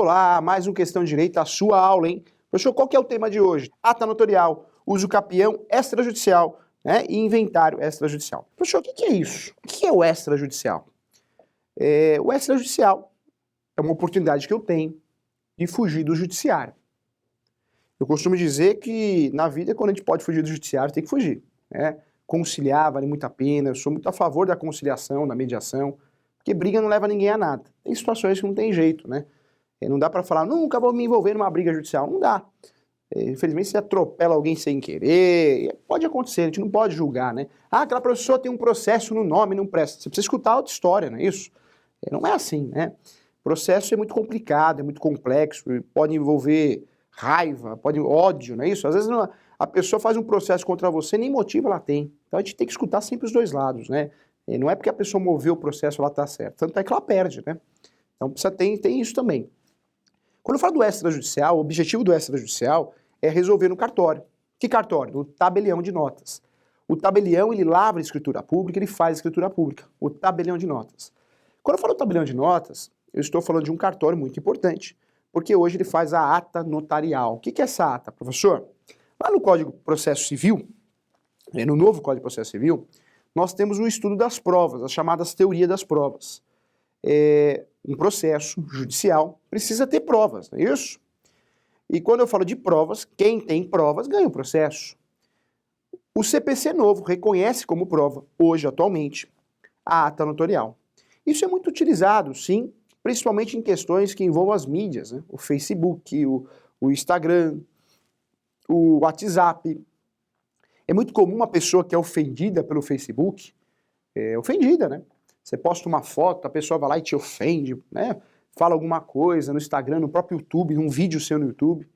Olá, mais um Questão de Direito, a sua aula, hein? Professor, qual que é o tema de hoje? Ata notorial, uso capião extrajudicial, né, e inventário extrajudicial. Professor, o que é isso? O que é o extrajudicial? O extrajudicial é uma oportunidade que eu tenho de fugir do judiciário. Eu costumo dizer que na vida, quando a gente pode fugir do judiciário, tem que fugir, né? Conciliar vale muito a pena, eu sou muito a favor da conciliação, da mediação, porque briga não leva ninguém a nada. Tem situações que não tem jeito, né? Não dá pra falar, nunca vou me envolver numa briga judicial. Não dá. Infelizmente, você atropela alguém sem querer. Pode acontecer, a gente não pode julgar, né? Ah, aquela pessoa tem um processo no nome, não presta. Você precisa escutar outra história, não é isso? Não é assim, né? Processo é muito complicado, é muito complexo, pode envolver raiva, pode ódio, não é isso? Às vezes a pessoa faz um processo contra você, nem motivo ela tem. Então a gente tem que escutar sempre os dois lados, né? Não é porque a pessoa moveu o processo, ela tá certa. Tanto é que ela perde, né? Então precisa tem isso também. Quando eu falo do extrajudicial, o objetivo do extrajudicial é resolver no cartório. Que cartório? No tabelião de notas. O tabelião, ele lavra a escritura pública, ele faz a escritura pública. O tabelião de notas. Quando eu falo tabelião de notas, eu estou falando de um cartório muito importante, porque hoje ele faz a ata notarial. O que é essa ata, professor? Lá no Código de Processo Civil, no novo Código de Processo Civil, nós temos o estudo das provas, as chamadas teorias das provas. Um processo judicial precisa ter provas, não é isso? E quando eu falo de provas, quem tem provas ganha o processo. O CPC novo reconhece como prova, hoje, atualmente, a ata notorial. Isso é muito utilizado, sim, principalmente em questões que envolvam as mídias, né? O Facebook, o Instagram, o WhatsApp. É muito comum uma pessoa que é ofendida pelo Facebook, ofendida, né? Você posta uma foto, a pessoa vai lá e te ofende, né? Fala alguma coisa no Instagram, no próprio YouTube, num vídeo seu no YouTube.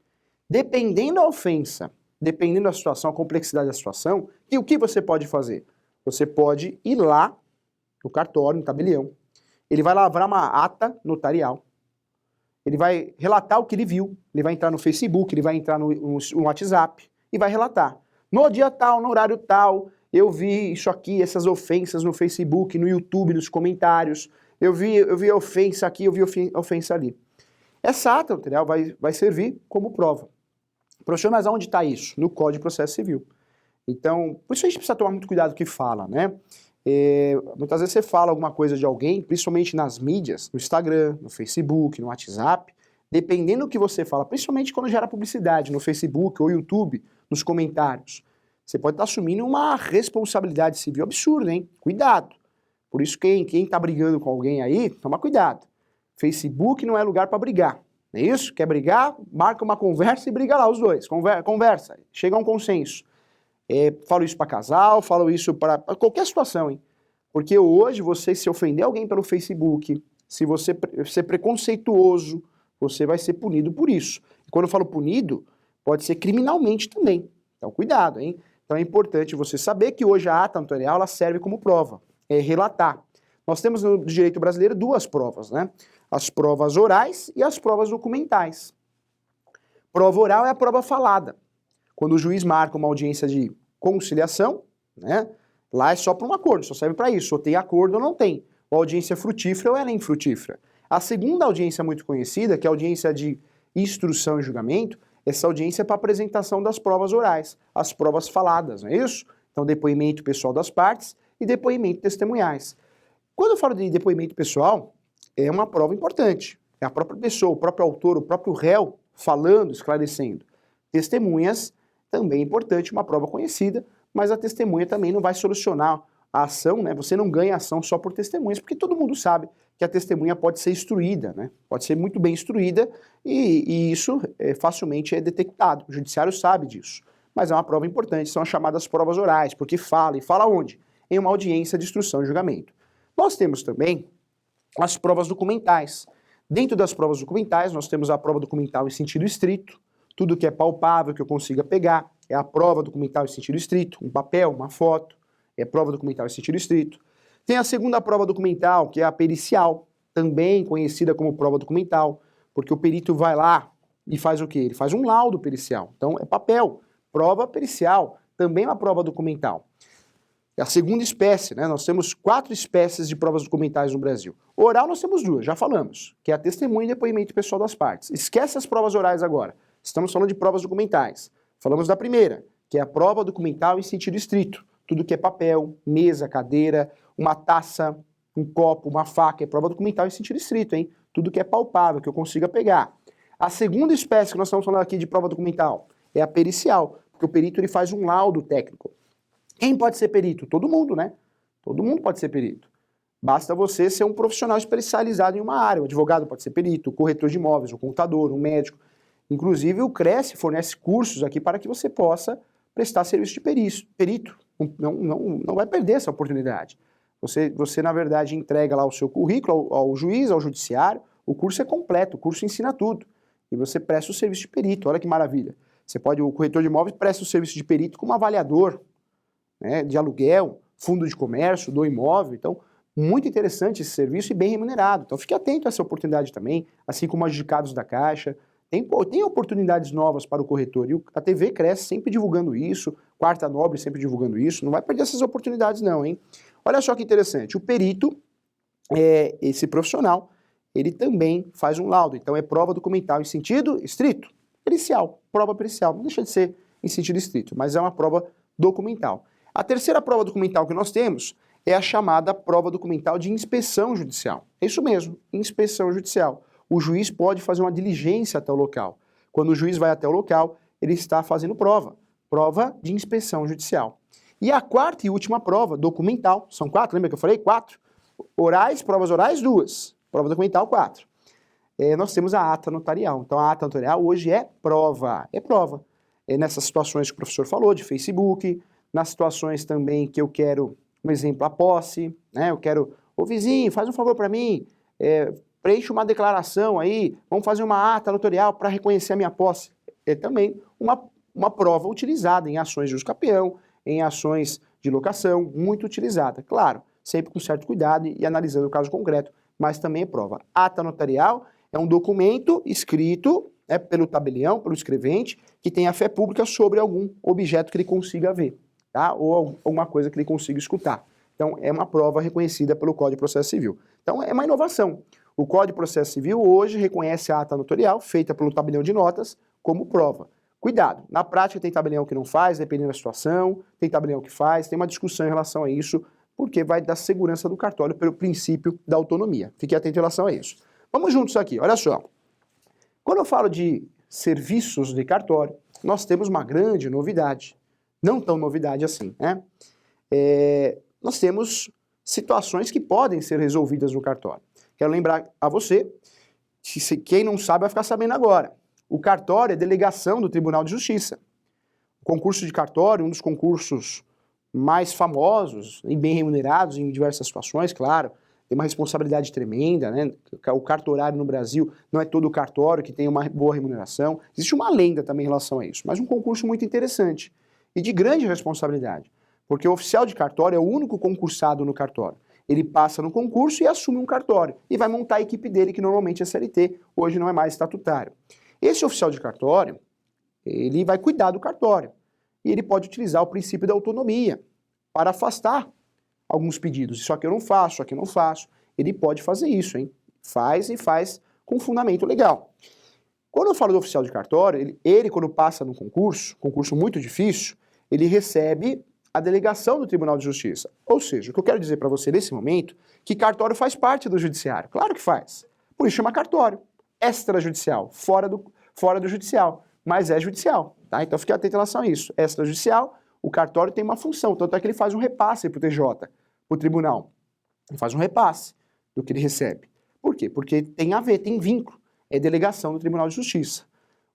Dependendo da ofensa, dependendo da situação, a complexidade da situação, e o que você pode fazer? Você pode ir lá no cartório, no tabelião, ele vai lavrar uma ata notarial, ele vai relatar o que ele viu, ele vai entrar no Facebook, ele vai entrar no WhatsApp e vai relatar. No dia tal, no horário tal, eu vi isso aqui, essas ofensas no Facebook, no YouTube, nos comentários, eu vi a ofensa aqui, eu vi a ofensa ali. Essa ata notarial vai servir como prova. Professor, mas aonde está isso? No Código de Processo Civil. Então, por isso a gente precisa tomar muito cuidado com o que fala, né? Muitas vezes você fala alguma coisa de alguém, principalmente nas mídias, no Instagram, no Facebook, no WhatsApp, dependendo do que você fala, principalmente quando gera publicidade no Facebook ou YouTube, nos comentários, você pode estar assumindo uma responsabilidade civil absurda, hein? Cuidado. Por isso quem está brigando com alguém aí, toma cuidado. Facebook não é lugar para brigar, não é isso? Quer brigar? Marca uma conversa e briga lá os dois, conversa, chega a um consenso. Falo isso para casal, falo isso para qualquer situação, hein? Porque hoje você se ofender alguém pelo Facebook, se você ser preconceituoso, você vai ser punido por isso. E quando eu falo punido, pode ser criminalmente também. Então cuidado, hein? Então é importante você saber que hoje a ata notarial ela serve como prova, relatar. Nós temos no direito brasileiro duas provas, né? As provas orais e as provas documentais. Prova oral é a prova falada. Quando o juiz marca uma audiência de conciliação, né, lá é só para um acordo, só serve para isso, ou tem acordo ou não tem. Ou audiência frutífera ou ela é infrutífera. A segunda audiência muito conhecida, que é a audiência de instrução e julgamento, essa audiência é para apresentação das provas orais, as provas faladas, não é isso? Então, depoimento pessoal das partes e depoimento testemunhais. Quando eu falo de depoimento pessoal, é uma prova importante. É a própria pessoa, o próprio autor, o próprio réu falando, esclarecendo. Testemunhas também é importante, uma prova conhecida, mas a testemunha também não vai solucionar a ação, né? Você não ganha ação só por testemunhas, porque todo mundo sabe que a testemunha pode ser instruída, né? Pode ser muito bem instruída e isso facilmente é detectado. O judiciário sabe disso. Mas é uma prova importante, são as chamadas provas orais, porque fala, e fala onde? Em uma audiência de instrução e julgamento. Nós temos também as provas documentais. Dentro das provas documentais, nós temos a prova documental em sentido estrito, tudo que é palpável, que eu consiga pegar, é a prova documental em sentido estrito, um papel, uma foto, é prova documental em sentido estrito. Tem a segunda prova documental, que é a pericial, também conhecida como prova documental, porque o perito vai lá e faz o quê? Ele faz um laudo pericial. Então é papel, prova pericial, também uma prova documental. É a segunda espécie, né? Nós temos 4 espécies de provas documentais no Brasil. Oral nós temos 2, já falamos, que é a testemunha e depoimento pessoal das partes. Esquece as provas orais agora. Estamos falando de provas documentais. Falamos da primeira, que é a prova documental em sentido estrito. Tudo que é papel, mesa, cadeira, uma taça, um copo, uma faca, é prova documental em sentido estrito, hein? Tudo que é palpável, que eu consiga pegar. A segunda espécie que nós estamos falando aqui de prova documental é a pericial, porque o perito ele faz um laudo técnico. Quem pode ser perito? Todo mundo, né? Todo mundo pode ser perito. Basta você ser um profissional especializado em uma área. O advogado pode ser perito, o corretor de imóveis, o contador, um médico. Inclusive, o Cresce fornece cursos aqui para que você possa prestar serviço de perito. Não vai perder essa oportunidade. Você, na verdade, entrega lá o seu currículo ao juiz, ao judiciário. O curso é completo, o curso ensina tudo. E você presta o serviço de perito. Olha que maravilha. O corretor de imóveis presta o serviço de perito como avaliador, né, de aluguel, fundo de comércio, do imóvel. Então, muito interessante esse serviço e bem remunerado. Então, fique atento a essa oportunidade também, assim como adjudicados da Caixa. Tem oportunidades novas para o corretor. E a TV Cresce sempre divulgando isso, Quarta Nobre sempre divulgando isso. Não vai perder essas oportunidades não, hein? Olha só que interessante. O perito, esse profissional, ele também faz um laudo. Então, é prova documental em sentido estrito. Pericial, prova pericial. Não deixa de ser em sentido estrito, mas é uma prova documental. A terceira prova documental que nós temos é a chamada prova documental de inspeção judicial. É isso mesmo, inspeção judicial. O juiz pode fazer uma diligência até o local. Quando o juiz vai até o local, ele está fazendo prova de inspeção judicial. E a quarta e última prova, documental, são 4, lembra que eu falei? 4. Orais, provas orais, 2. Prova documental, 4. Nós temos a ata notarial. Então a ata notarial hoje é prova. Nessas situações que o professor falou, de Facebook, nas situações também que eu quero, um exemplo, a posse, né? Eu quero, ô vizinho, faz um favor para mim, preenche uma declaração aí, vamos fazer uma ata notarial para reconhecer a minha posse. É também uma prova utilizada em ações de usucapião, em ações de locação, muito utilizada. Claro, sempre com certo cuidado e analisando o caso concreto, mas também é prova. Ata notarial é um documento escrito pelo tabelião, pelo escrevente, que tem a fé pública sobre algum objeto que ele consiga ver, tá? Ou alguma coisa que ele consiga escutar. Então, é uma prova reconhecida pelo Código de Processo Civil. Então, é uma inovação. O Código de Processo Civil hoje reconhece a ata notarial, feita pelo tabelião de notas, como prova. Cuidado, na prática tem tabelião que não faz, dependendo da situação, tem tabelião que faz, tem uma discussão em relação a isso, porque vai dar segurança do cartório pelo princípio da autonomia. Fique atento em relação a isso. Vamos juntos aqui, olha só. Quando eu falo de serviços de cartório, nós temos uma grande novidade. Não tão novidade assim, né? Nós temos situações que podem ser resolvidas no cartório. Quero lembrar a você, que quem não sabe vai ficar sabendo agora. O cartório é delegação do Tribunal de Justiça. O concurso de cartório, um dos concursos mais famosos e bem remunerados em diversas situações, claro, tem uma responsabilidade tremenda, né? O cartorário no Brasil não é todo o cartório que tem uma boa remuneração. Existe uma lenda também em relação a isso, mas um concurso muito interessante e de grande responsabilidade, porque o oficial de cartório é o único concursado no cartório. Ele passa no concurso e assume um cartório e vai montar a equipe dele, que normalmente é CLT, hoje não é mais estatutário. Esse oficial de cartório, ele vai cuidar do cartório e ele pode utilizar o princípio da autonomia para afastar alguns pedidos. Isso aqui eu não faço, isso aqui eu não faço. Ele pode fazer isso, hein? Faz e faz com fundamento legal. Quando eu falo do oficial de cartório, ele quando passa no concurso muito difícil, ele recebe a delegação do Tribunal de Justiça. Ou seja, o que eu quero dizer para você nesse momento, que cartório faz parte do judiciário. Claro que faz. Por isso chama cartório. Extrajudicial, fora do judicial, mas é judicial, tá? Então fique atento em relação a isso. Extrajudicial, o cartório tem uma função, tanto é que ele faz um repasse para o TJ, para o tribunal. Ele faz um repasse do que ele recebe. Por quê? Porque tem a ver, tem vínculo. É delegação do Tribunal de Justiça.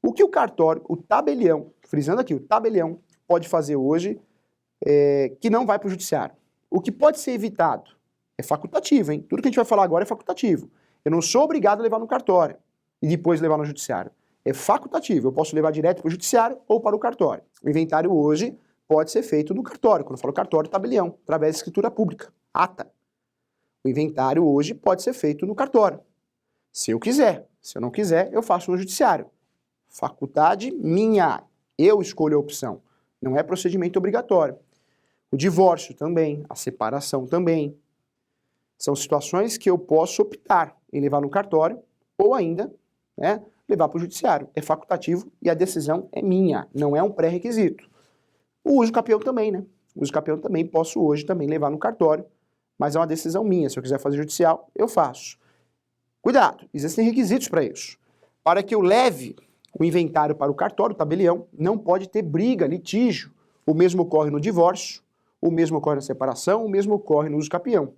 O que o cartório, o tabelião, frisando aqui, o tabelião pode fazer hoje que não vai para o judiciário. O que pode ser evitado é facultativo, hein? Tudo que a gente vai falar agora é facultativo. Eu não sou obrigado a levar no cartório e depois levar no judiciário. É facultativo, eu posso levar direto para o judiciário ou para o cartório. O inventário hoje pode ser feito no cartório. Quando eu falo cartório, tabelião, através de escritura pública, ata. O inventário hoje pode ser feito no cartório. Se eu quiser. Se eu não quiser, eu faço no judiciário. Faculdade minha. Eu escolho a opção. Não é procedimento obrigatório. O divórcio também, a separação também. São situações que eu posso optar em levar no cartório ou ainda, né, levar para o judiciário. É facultativo e a decisão é minha, não é um pré-requisito. O uso capião também, né? O uso capião também posso hoje também levar no cartório, mas é uma decisão minha. Se eu quiser fazer judicial, eu faço. Cuidado, existem requisitos para isso. Para que eu leve o inventário para o cartório, o tabelião, não pode ter briga, litígio. O mesmo ocorre no divórcio, o mesmo ocorre na separação, o mesmo ocorre no uso capião.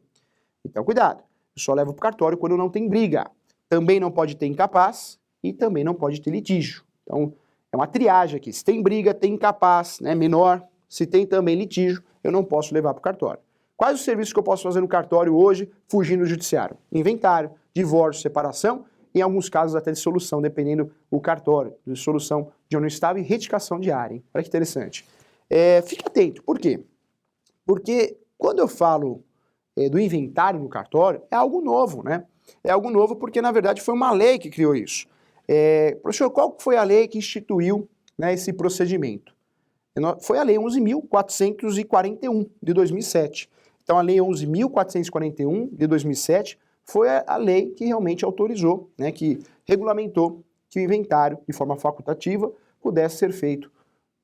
Então, cuidado. Eu só levo para o cartório quando não tem briga. Também não pode ter incapaz e também não pode ter litígio. Então, é uma triagem aqui. Se tem briga, tem incapaz, né, menor. Se tem também litígio, eu não posso levar para o cartório. Quais os serviços que eu posso fazer no cartório hoje, fugindo do judiciário? Inventário, divórcio, separação, em alguns casos até dissolução, dependendo do cartório, dissolução de união estável e retificação de área. Hein? Olha que interessante. Fique atento. Por quê? Porque quando eu falo do inventário no cartório, é algo novo, né? É algo novo porque, na verdade, foi uma lei que criou isso. Professor, qual foi a lei que instituiu, né, esse procedimento? Foi a Lei 11.441, de 2007. Então, a Lei 11.441, de 2007, foi a lei que realmente autorizou, né, que regulamentou que o inventário, de forma facultativa, pudesse ser feito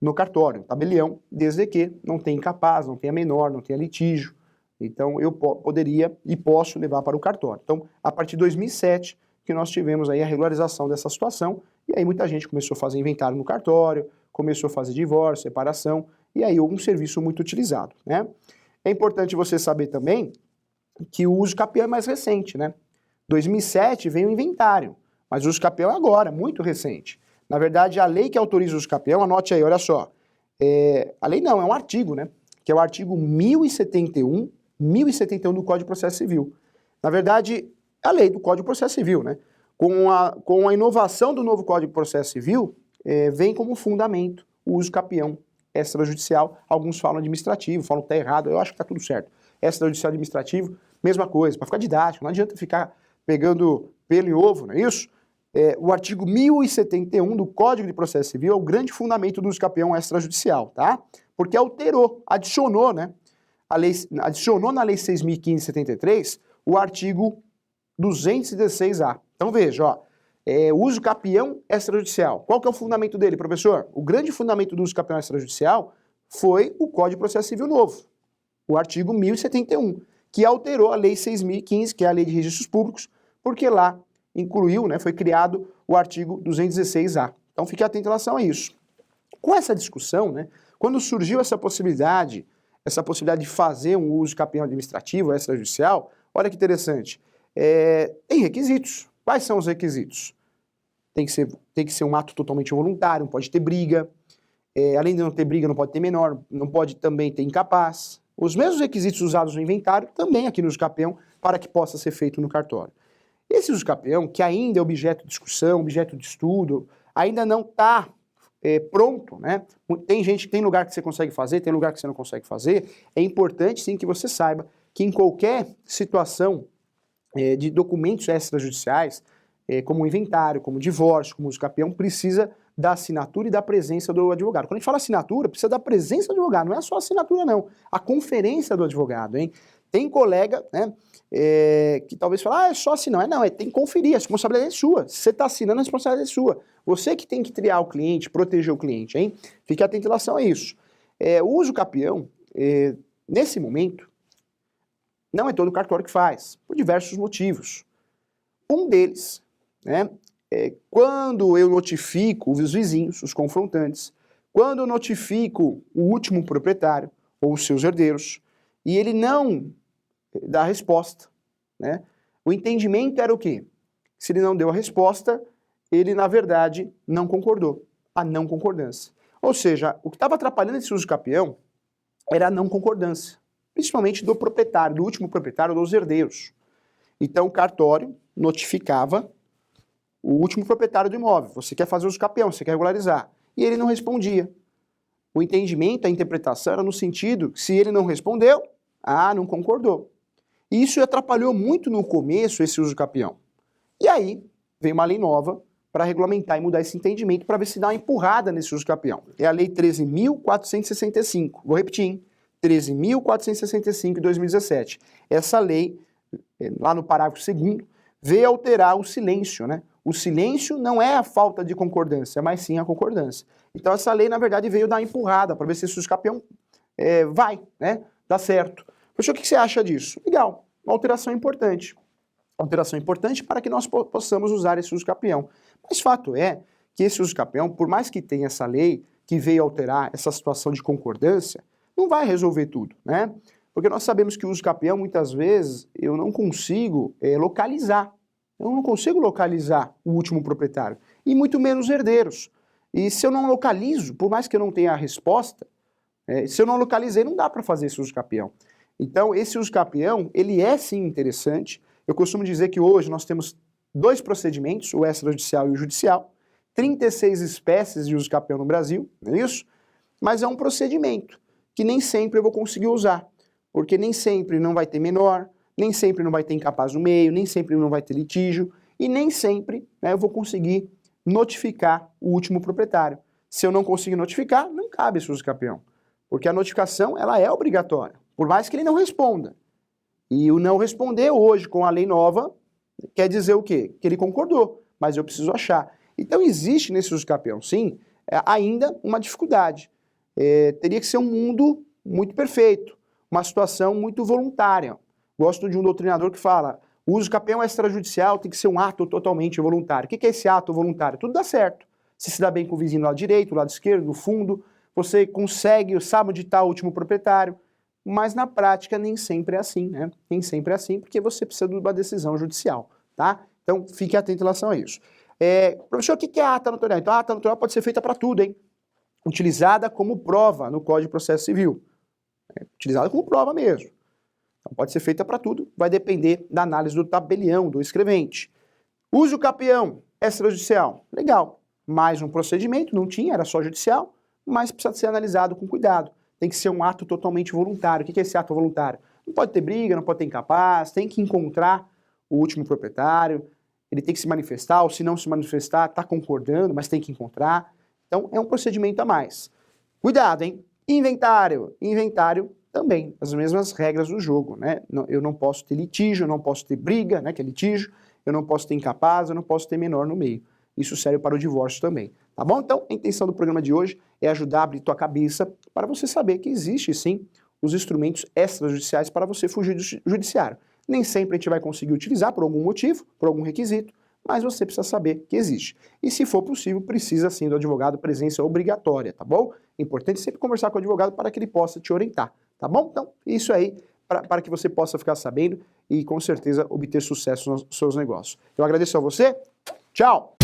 no cartório, tabelião, desde que não tenha incapaz, não tenha menor, não tenha litígio. Então, eu poderia e posso levar para o cartório. Então, a partir de 2007, que nós tivemos aí a regularização dessa situação, e aí muita gente começou a fazer inventário no cartório, começou a fazer divórcio, separação, e aí houve um serviço muito utilizado, né? É importante você saber também que o uso capião é mais recente, né? 2007 veio o inventário, mas o uso capião é agora, muito recente. Na verdade, a lei que autoriza o uso capião, anote aí, olha só, a lei não, é um artigo, né? Que é o artigo 1071 do Código de Processo Civil. Na verdade, é a lei do Código de Processo Civil, né? Com a inovação do novo Código de Processo Civil, vem como fundamento o uso capião extrajudicial. Alguns falam administrativo, falam que está errado, eu acho que está tudo certo. Extrajudicial administrativo, mesma coisa, para ficar didático, não adianta ficar pegando pelo em ovo, não é isso? O artigo 1071 do Código de Processo Civil é o grande fundamento do uso capião extrajudicial, tá? Porque alterou, adicionou, né? Adicionou na Lei 6.015 de 73 o artigo 216A. Então veja, ó, o uso capião extrajudicial. Qual que é o fundamento dele, professor? O grande fundamento do uso capião extrajudicial foi o Código de Processo Civil novo, o artigo 1071, que alterou a Lei 6.015, que é a Lei de Registros Públicos, porque lá incluiu, né, foi criado o artigo 216A. Então fique atento em relação a isso. Com essa discussão, né, quando surgiu essa possibilidade de fazer um uso capião administrativo extrajudicial, olha que interessante, tem requisitos. Quais são os requisitos? Tem que ser um ato totalmente voluntário, não pode ter briga, além de não ter briga, não pode ter menor, não pode também ter incapaz. Os mesmos requisitos usados no inventário, também aqui no uso capião, para que possa ser feito no cartório. Esse uso capião, que ainda é objeto de discussão, objeto de estudo, ainda não está pronto, né? Tem lugar que você consegue fazer, tem lugar que você não consegue fazer. É importante, sim, que você saiba que em qualquer situação de documentos extrajudiciais, como inventário, como divórcio, como uso capião, precisa da assinatura e da presença do advogado. Quando a gente fala assinatura, precisa da presença do advogado, não é só a assinatura não, a conferência do advogado, hein? Tem colega, né, que talvez fale, é só assinar. Não, tem que conferir, a responsabilidade é sua. Se você está assinando, a responsabilidade é sua. Você que tem que triar o cliente, proteger o cliente, hein? Fique atento em relação a isso. O uso capião, nesse momento, não é todo cartório que faz, por diversos motivos. Um deles, né, quando eu notifico os vizinhos, os confrontantes, quando eu notifico o último proprietário ou os seus herdeiros, e ele não dá a resposta, né? O entendimento era o quê? Se ele não deu a resposta, ele, na verdade, não concordou. A não concordância. Ou seja, o que estava atrapalhando esse uso capião era a não concordância, principalmente do proprietário, do último proprietário ou dos herdeiros. Então, o cartório notificava o último proprietário do imóvel. Você quer fazer uso capião, você quer regularizar. E ele não respondia. O entendimento, a interpretação era no sentido que se ele não respondeu, não concordou. E isso atrapalhou muito no começo esse uso capião. E aí veio uma lei nova para regulamentar e mudar esse entendimento para ver se dá uma empurrada nesse uso capião. É a Lei 13.465. Vou repetir, hein? 13.465 de 2017. Essa lei, lá no parágrafo 2º, veio alterar o silêncio, né? O silêncio não é a falta de concordância, mas sim a concordância. Então essa lei, na verdade, veio dar uma empurrada para ver se esse usucapião vai, né? Dá certo. Professor, o que você acha disso? Legal, uma alteração importante. Uma alteração importante para que nós possamos usar esse usucapião. Mas fato é que esse usucapião, por mais que tenha essa lei que veio alterar essa situação de concordância, não vai resolver tudo, né? Porque nós sabemos que o usucapião, muitas vezes, eu não consigo localizar. Eu não consigo localizar o último proprietário, e muito menos herdeiros. E se eu não localizo, por mais que eu não tenha a resposta, se eu não localizei, não dá para fazer esse usucapião. Então, esse usucapião, ele é sim interessante. Eu costumo dizer que hoje nós temos 2 procedimentos, o extrajudicial e o judicial, 36 espécies de usucapião no Brasil, não é isso? Mas é um procedimento que nem sempre eu vou conseguir usar, porque nem sempre não vai ter menor, nem sempre não vai ter incapaz no meio, nem sempre não vai ter litígio, e nem sempre, né, eu vou conseguir notificar o último proprietário. Se eu não conseguir notificar, não cabe esse usucapião, porque a notificação ela é obrigatória, por mais que ele não responda. E o não responder hoje com a lei nova quer dizer o quê? Que ele concordou, mas eu preciso achar. Então existe nesse usucapião, sim, ainda uma dificuldade. Teria que ser um mundo muito perfeito, uma situação muito voluntária. Gosto de um doutrinador que fala, o usucapião extrajudicial tem que ser um ato totalmente voluntário. O que é esse ato voluntário? Tudo dá certo. Você se dá bem com o vizinho do lado direito, do lado esquerdo, no fundo, você consegue, sabe onde está o último proprietário, mas na prática nem sempre é assim, né? Nem sempre é assim, porque você precisa de uma decisão judicial, tá? Então fique atento em relação a isso. Professor, o que é a ata notarial? Então a ata notarial pode ser feita para tudo, hein? Utilizada como prova no Código de Processo Civil. Utilizada como prova mesmo. Então pode ser feita para tudo, vai depender da análise do tabelião, do escrevente. Usucapião extrajudicial, legal. Mais um procedimento, não tinha, era só judicial, mas precisa ser analisado com cuidado. Tem que ser um ato totalmente voluntário. O que é esse ato voluntário? Não pode ter briga, não pode ter incapaz, tem que encontrar o último proprietário, ele tem que se manifestar, ou se não se manifestar, está concordando, mas tem que encontrar. Então é um procedimento a mais. Cuidado, hein? Inventário. Inventário também, as mesmas regras do jogo, né? Eu não posso ter litígio, eu não posso ter briga, né, que é litígio, eu não posso ter incapaz, eu não posso ter menor no meio. Isso serve para o divórcio também, tá bom? Então, a intenção do programa de hoje é ajudar a abrir tua cabeça para você saber que existe, sim, os instrumentos extrajudiciais para você fugir do judiciário. Nem sempre a gente vai conseguir utilizar por algum motivo, por algum requisito, mas você precisa saber que existe. E se for possível, precisa sim do advogado, presença obrigatória, tá bom? É importante sempre conversar com o advogado para que ele possa te orientar, tá bom? Então, isso aí, para que você possa ficar sabendo e com certeza obter sucesso nos seus negócios. Eu agradeço a você, tchau!